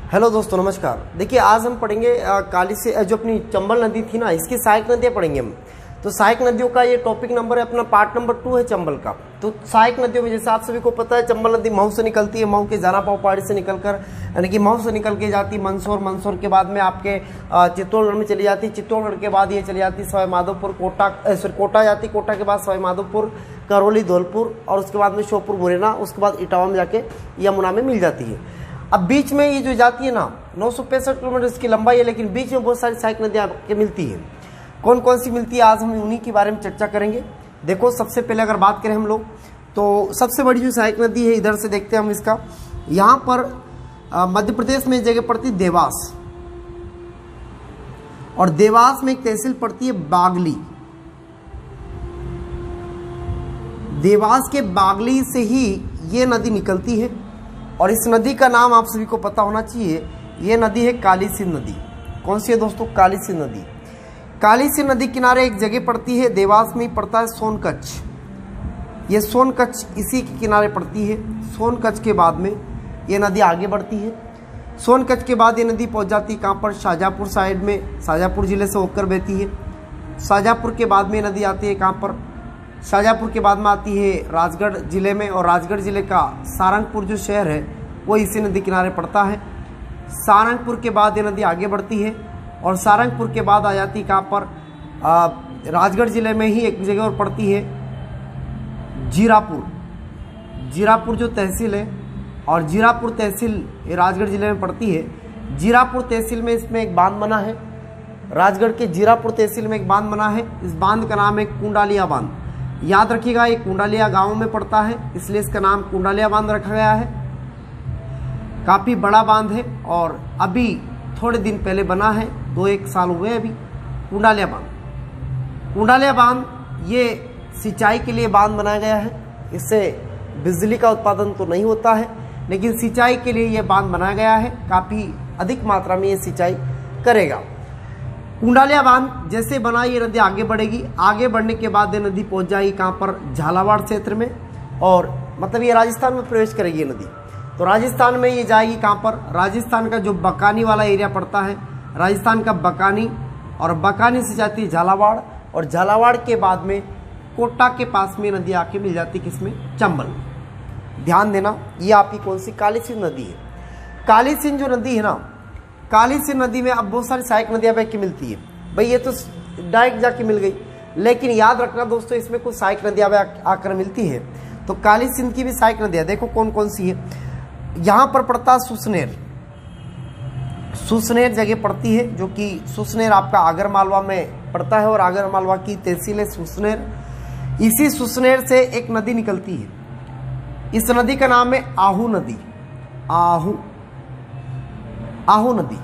Hello दोस्तों, नमस्कार। देखिए, आज हम पढ़ेंगे काली से जो अपनी चंबल नदी थी ना, इसकी सहायक नदियाँ पढ़ेंगे हम। तो सहायक नदियों का ये टॉपिक नंबर है अपना, पार्ट नंबर 2 है चंबल का। तो सहायक नदियों में जैसे आप सभी को पता है, चंबल नदी मऊ से निकलती है, मऊ के जानापाव पहाड़ी से निकलकर, यानी कि मऊ से निकल के जाती मंदसौर, मंदसौर के बाद में आपके चित्तौड़गढ़ में चली जाती, चित्तौड़गढ़ के बाद ये चली जाती सवाई माधोपुर, कोटा जाती, कोटा के बाद सवाई माधोपुर, करौली, धौलपुर, और उसके बाद में श्योपुर, मुरैना, उसके बाद इटावा में जाके यमुना में मिल जाती है। अब बीच में ये जो जाती है ना, 965 किलोमीटर इसकी लंबाई है, लेकिन बीच में बहुत सारी सहायक नदियाँ के मिलती है। कौन कौन सी मिलती है, आज हम उन्हीं के बारे में चर्चा करेंगे। देखो, सबसे पहले अगर बात करें हम लोग, तो सबसे बड़ी जो सहायक नदी है, इधर से देखते हैं हम इसका। यहाँ पर मध्य प्रदेश में जगह पड़ती देवास, और देवास में एक तहसील पड़ती है बागली। देवास के बागली से ही ये नदी निकलती है, और इस नदी का नाम आप सभी को पता होना चाहिए। ये नदी है काली सिंध नदी। कौन सी है दोस्तों? काली सिंध नदी। काली सिंध नदी किनारे एक जगह पड़ती है, देवास में ही पड़ता है सोनकच्छ। ये सोनकच्छ इसी के किनारे पड़ती है। सोनकच्छ के बाद में ये नदी आगे बढ़ती है। सोनकच्छ के बाद ये नदी पहुंच जाती है कहाँ पर? शाहजहाँपुर साइड में, शाहजहाँपुर जिले से होकर बहती है। शाहजहाँपुर के बाद में नदी आती है कहाँ पर? शाहजहाँपुर के बाद में आती है राजगढ़ जिले में, और राजगढ़ जिले का सारंगपुर जो शहर है वो इसी नदी किनारे पड़ता है। सारंगपुर के बाद ये नदी आगे बढ़ती है, और सारंगपुर के बाद आ जाती कहाँ पर? राजगढ़ जिले में ही एक जगह और पड़ती है, जीरापुर। जीरापुर जो तहसील है, और जीरापुर तहसील ये राजगढ़ जिले में पड़ती है। जीरापुर तहसील में इसमें एक बांध बना है। राजगढ़ के जीरापुर तहसील में एक बांध बना है। इस बांध का नाम है कुंडालिया बांध। याद रखिएगा, ये कुंडालिया गांव में पड़ता है, इसलिए इसका नाम कुंडालिया बांध रखा गया है। काफ़ी बड़ा बांध है, और अभी थोड़े दिन पहले बना है, 2-1 साल हुए अभी। कुंडालिया बांध, कुंडालिया बांध ये सिंचाई के लिए बांध बनाया गया है। इससे बिजली का उत्पादन तो नहीं होता है, लेकिन सिंचाई के लिए ये बांध बनाया गया है। काफ़ी अधिक मात्रा में ये सिंचाई करेगा। कुंडालिया बांध जैसे बना, ये नदी आगे बढ़ेगी। आगे बढ़ने के बाद ये नदी पहुंच जाएगी कहाँ पर? झालावाड़ क्षेत्र में, और मतलब ये राजस्थान में प्रवेश करेगी ये नदी। तो राजस्थान में ये जाएगी कहाँ पर? राजस्थान का जो बकानी वाला एरिया पड़ता है, राजस्थान का बकानी, और बकानी से जाती है झालावाड़, और झालावाड़ के बाद में कोटा के पास में नदी आके मिल जाती किसमें? चंबल। ध्यान देना, ये आपकी कौन सी? काली सिंध नदी है। काली सिंध जो नदी है ना, काली सिंध नदी में अब बहुत सारी सहायक नदियाँ बह के मिलती है। भाई ये तो डायरेक्ट जाके मिल गई, लेकिन याद रखना दोस्तों, इसमें कुछ सहायक नदियाँ आकर मिलती है। तो काली सिंध की भी सहायक नदियाँ देखो कौन कौन सी है। यहाँ पर पड़ता है सुसनेर। सुसनेर जगह पड़ती है, जो कि सुसनेर आपका आगर मालवा में पड़ता है, और आगर मालवा की तहसील है सुसनेर। इसी सुसनेर से एक नदी निकलती है। इस नदी का नाम है आहू नदी। आहू नदी,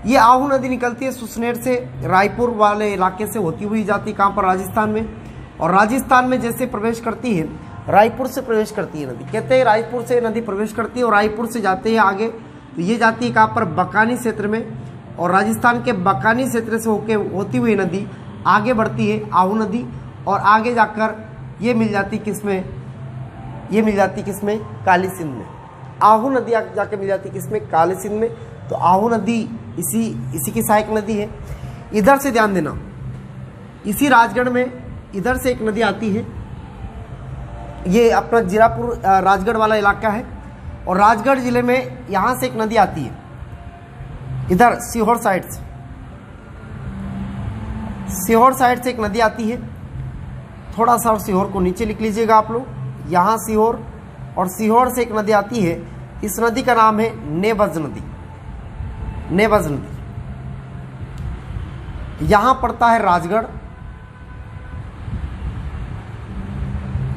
ये आहू नदी निकलती है सुसनेर से, रायपुर वाले इलाके से होती हुई जाती कहाँ पर? राजस्थान में। और राजस्थान में जैसे प्रवेश करती है, रायपुर से प्रवेश करती है नदी। कहते हैं रायपुर से नदी प्रवेश करती है, और रायपुर से जाते हैं आगे, तो ये जाती है कहाँ पर? बकानी क्षेत्र में। और राजस्थान के बकानी क्षेत्र से होती हुई नदी आगे बढ़ती है आहू नदी, और आगे जाकर ये मिल जाती किसमें? ये मिल जाती किसमें? काली सिंध में। आहू नदी जाके मिल जाती किसमें? काली सिंध में। तो आहू नदी इसी की सहायक नदी है। इधर से ध्यान देना, इसी राजगढ़ में इधर से एक नदी आती है। ये अपना जीरापुर राजगढ़ वाला इलाका है, और राजगढ़ जिले में यहाँ से एक नदी आती है, इधर सीहोर साइड से। सीहोर साइड से एक नदी आती है। थोड़ा सा सीहोर को नीचे लिख लीजिएगा आप लोग, यहाँ सीहोर, और सीहोर से एक नदी आती है। इस नदी का नाम है नेवज नदी। नेवज नदी यहां पड़ता है राजगढ़।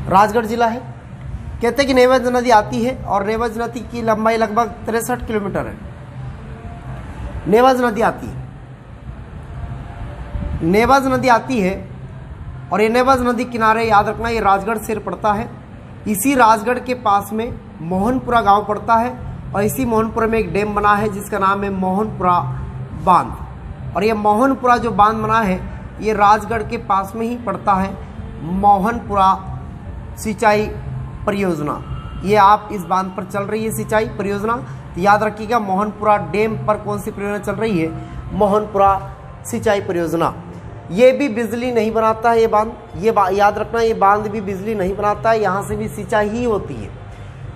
राजगढ़ जिला है। कहते हैं कि नेवज नदी आती है, और नेवज नदी की लंबाई लगभग 63 किलोमीटर है। नेवज नदी आती है, नेवज नदी आती है, और ये नेवज नदी किनारे याद रखना, ये राजगढ़ शहर पड़ता है। इसी राजगढ़ के पास में मोहनपुरा गांव पड़ता है, और इसी मोहनपुरा में एक डैम बना है जिसका नाम है मोहनपुरा बांध। और ये मोहनपुरा जो बांध बना है, ये राजगढ़ के पास में ही पड़ता है। मोहनपुरा सिंचाई परियोजना, ये आप इस बांध पर चल रही है सिंचाई परियोजना। तो याद रखिएगा मोहनपुरा डैम पर कौन सी परियोजना चल रही है, मोहनपुरा सिंचाई परियोजना। ये भी बिजली नहीं बनाता है ये बांध, ये याद रखना, ये बांध भी बिजली नहीं बनाता है, यहाँ से भी सिंचाई ही होती है।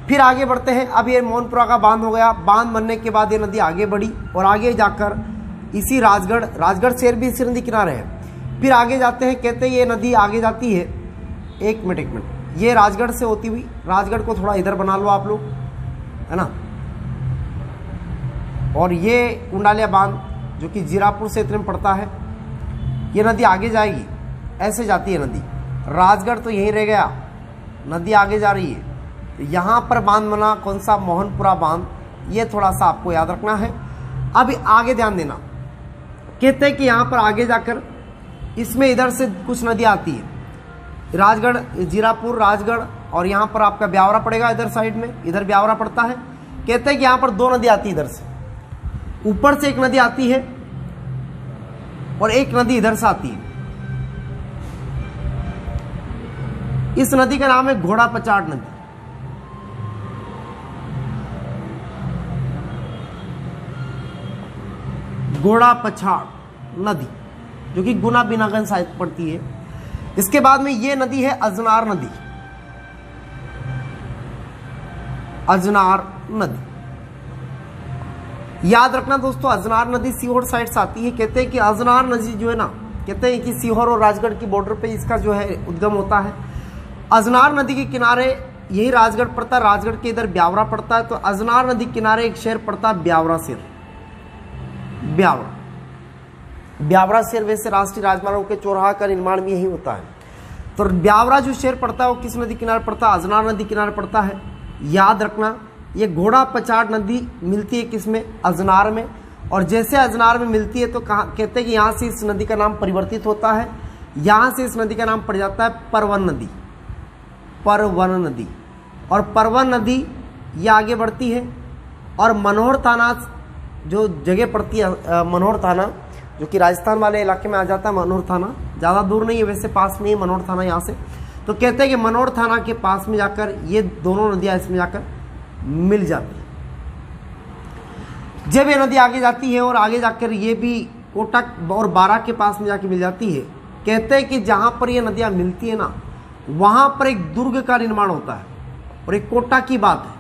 फिर आगे बढ़ते हैं। अब ये मोहनपुरा का बांध हो गया। बांध बनने के बाद ये नदी आगे बढ़ी और आगे जाकर इसी राजगढ़ शहर भी इसी नदी किनारे है। फिर आगे जाते हैं, कहते हैं ये नदी आगे जाती है, एक मिनट, ये राजगढ़ से होती हुई, राजगढ़ को थोड़ा इधर बना लो आप लोग, है ना, और ये कुंडालिया बांध जो कि जीरापुर क्षेत्र में पड़ता है, ये नदी आगे जाएगी, ऐसे जाती है नदी। राजगढ़ तो यहीं रह गया, नदी आगे जा रही है। तो यहाँ पर बांध बना कौन सा, मोहनपुरा बांध, ये थोड़ा सा आपको याद रखना है। अब आगे ध्यान देना, कहते हैं कि यहाँ पर आगे जाकर इसमें इधर से कुछ नदी आती है, राजगढ़, जीरापुर, राजगढ़, और यहाँ पर आपका ब्यावरा पड़ेगा इधर साइड में, इधर ब्यावरा पड़ता है। कहते हैं कि यहाँ पर दो नदी आती है, इधर से ऊपर से एक नदी आती है और एक नदी इधर से आती है। इस नदी का नाम है घोड़ा पचाड़ नदी। घोड़ा पछाड़ नदी जो कि गुना बिनागंज साइड पड़ती है। इसके बाद में ये नदी है अजनार नदी। अजनार नदी याद रखना दोस्तों, अजनार नदी सीहोर साइड से आती है। कहते हैं कि अजनार नदी जो है ना, कहते हैं कि सीहोर और राजगढ़ की बॉर्डर पे इसका जो है उद्गम होता है। अजनार नदी के किनारे यही राजगढ़ पड़ता है, राजगढ़ के इधर ब्यावरा पड़ता है। तो अजनार नदी किनारे एक शहर पड़ता है ब्यावरा शहर। ब्यावरा शहर वैसे राष्ट्रीय राजमार्गों के चौराहा का निर्माण भी यही होता है। तो ब्यावरा जो शहर पड़ता है वो किस नदी किनारे पड़ता है, अजनार नदी किनारे पड़ता है। याद रखना, ये घोड़ा पचाड़ नदी मिलती है किसमें, अजनार में। और जैसे अजनार में मिलती है तो कहते हैं कि यहाँ से इस नदी का नाम परिवर्तित होता है, यहाँ से इस नदी का नाम पड़ जाता है परवन नदी। परवन नदी, और परवन नदी ये आगे बढ़ती है और मनोहर थाना जो जगह पड़ती है, मनोहर थाना जो कि राजस्थान वाले इलाके में आ जाता है। मनोहर थाना ज़्यादा दूर नहीं है, वैसे पास में ही मनोहर थाना यहाँ से। तो कहते हैं कि मनोहर थाना के पास में जाकर ये दोनों नदियाँ इसमें जाकर मिल जाती है। जब ये नदी आगे जाती है और आगे जाकर ये भी कोटक और बारा के पास में जाके मिल जाती है, कहते हैं कि जहाँ पर ये नदियाँ मिलती है ना, वहाँ पर एक दुर्ग का निर्माण होता है। और एक कोटा की बात है,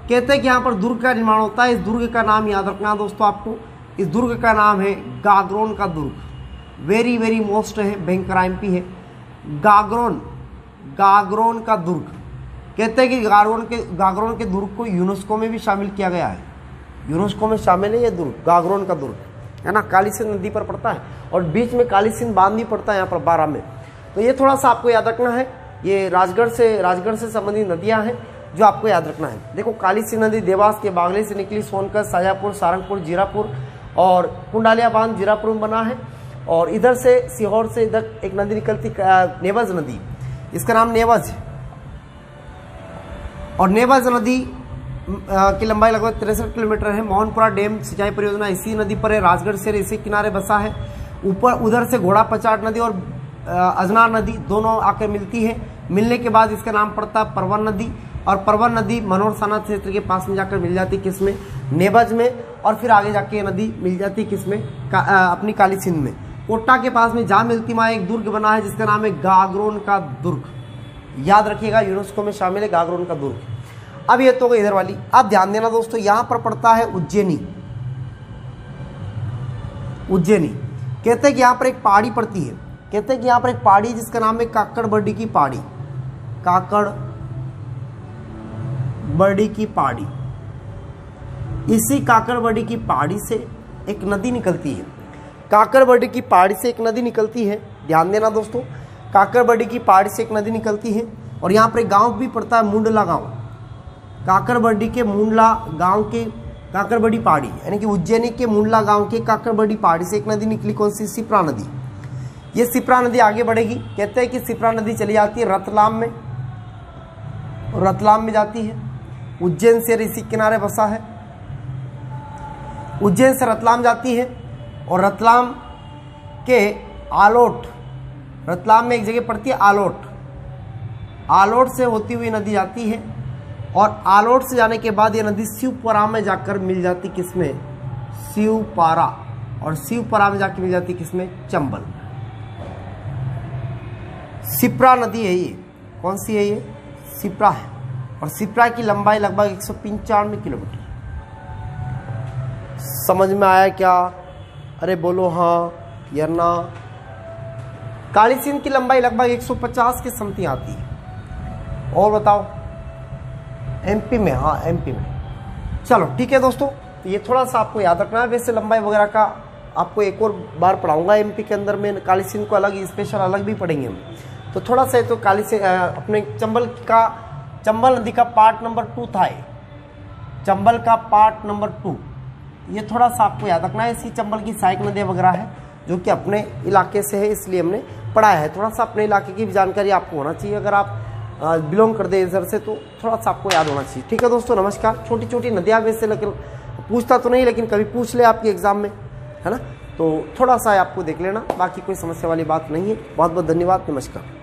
कहते हैं कि यहाँ पर दुर्ग का निर्माण होता है। इस दुर्ग का नाम याद रखना दोस्तों आपको, इस दुर्ग का नाम है गागरोन का दुर्ग। वेरी वेरी मोस्ट है, भयंकर एमपी है, गागरोन का दुर्ग। कहते हैं कि गागरोन के दुर्ग को यूनेस्को में भी शामिल किया गया है। यूनेस्को में शामिल है ये दुर्ग, गागरोन का दुर्ग, है ना, काली सिंध नदी पर पड़ता है और बीच में काली सिंध बांध भी पड़ता है यहाँ पर बारा में। तो ये थोड़ा सा आपको याद रखना है। ये राजगढ़ से संबंधित नदियाँ हैं जो आपको याद रखना है। देखो, काली सिंध नदी देवास के बागले से निकली, सोनकर, शाजापुर, सारंगपुर, जीरापुर और कुंडालिया बांध जीरापुर में बना है। और इधर से सीहोर से इधर एक नदी निकलती, नेवज नदी, इसका नाम नेवज है। और नेवज नदी की लंबाई लगभग 63 किलोमीटर है। मोहनपुरा डैम सिंचाई परियोजना इसी नदी पर है। राजगढ़ शहर इसी किनारे बसा है। ऊपर उधर से घोड़ा पचाड़ नदी और अजनार नदी दोनों आकर मिलती है। मिलने के बाद इसका नाम पड़ता है परवन नदी। और परवन नदी मनोहर थाना क्षेत्र के पास में जाकर मिल जाती है, किसमें, नेवज में। और फिर आगे जाके ये नदी मिल जाती है किसमें, अपनी काली सिंध में। कोटा के पास में जहाँ मिलती वहाँ एक दुर्ग बना है जिसका नाम है गागरोन का दुर्ग। याद रखिएगा, यूनेस्को में शामिल है गागरोन का दुर्ग। अब ये तो इधर वाली, अब ध्यान देना दोस्तों, यहाँ पर पड़ता है उज्जैनी। उज्जैनी कहते हैं कि यहाँ पर एक पहाड़ी पड़ती है। कहते हैं कि यहाँ पर एक पहाड़ी जिसका नाम है काकड़बर्डी की पहाड़ी। काकड़बर्डी की पहाड़ी, इसी काकड़बर्डी की पहाड़ी से एक नदी निकलती है। काकड़बर्डी की पहाड़ी से एक नदी निकलती है, ध्यान देना दोस्तों, काकड़बर्डी की पहाड़ी से एक नदी निकलती है। और यहाँ पर एक गांव भी पड़ता है, मुंडला गांव। काकड़बर्डी के मुंडला गांव के काकड़बर्डी पहाड़ी, यानी कि उज्जैनी के मुंडला गांव के काकड़बर्डी पहाड़ी से एक नदी निकली, कौन सी, सिप्रा नदी। ये सिप्रा नदी आगे बढ़ेगी। कहते हैं कि सिप्रा नदी चली जाती है रतलाम में, और रतलाम में जाती है। उज्जैन से इसी किनारे बसा है। उज्जैन से रतलाम जाती है और रतलाम के आलोट, रतलाम में एक जगह पड़ती है आलोट। आलोट से होती हुई नदी जाती है और आलोट से जाने के बाद ये नदी शिवपुरा में जाकर मिल जाती किसमें, शिवपारा, और शिवपुरा में जाकर मिल जाती किसमें, चंबल। शिप्रा नदी है ये, कौन सी है ये, शिप्रा है, और शिप्रा की लंबाई लगभग 195 किलोमीटर। समझ में आया क्या? अरे बोलो हाँ या ना। काली सिंध की लंबाई लगभग 150 के समथिंग आती है। और बताओ, एमपी में, हाँ एमपी में। चलो ठीक है दोस्तों, ये थोड़ा सा आपको याद रखना है। वैसे लंबाई वगैरह का आपको एक और बार पढ़ाऊंगा। एमपी के अंदर में काली सिंध को अलग स्पेशल अलग भी पढ़ेंगे हम। तो थोड़ा सा तो काली सिंध अपने चंबल नदी का पार्ट नंबर 2 था ये, चंबल का पार्ट नंबर 2। ये थोड़ा सा आपको याद रखना है। इसी चंबल की सहायक नदियाँ वगैरह है जो कि अपने इलाके से है, इसलिए हमने पढ़ाया है। थोड़ा सा अपने इलाके की भी जानकारी आपको होना चाहिए। अगर आप बिलोंग कर दे इधर से तो थोड़ा सा आपको याद होना चाहिए। ठीक है दोस्तों, नमस्कार। छोटी छोटी नदियाँ वैसे लेकिन पूछता तो नहीं, लेकिन कभी पूछ ले आपके एग्जाम में, है ना। तो थोड़ा सा आपको देख लेना, बाकी कोई समस्या वाली बात नहीं है। बहुत बहुत धन्यवाद, नमस्कार।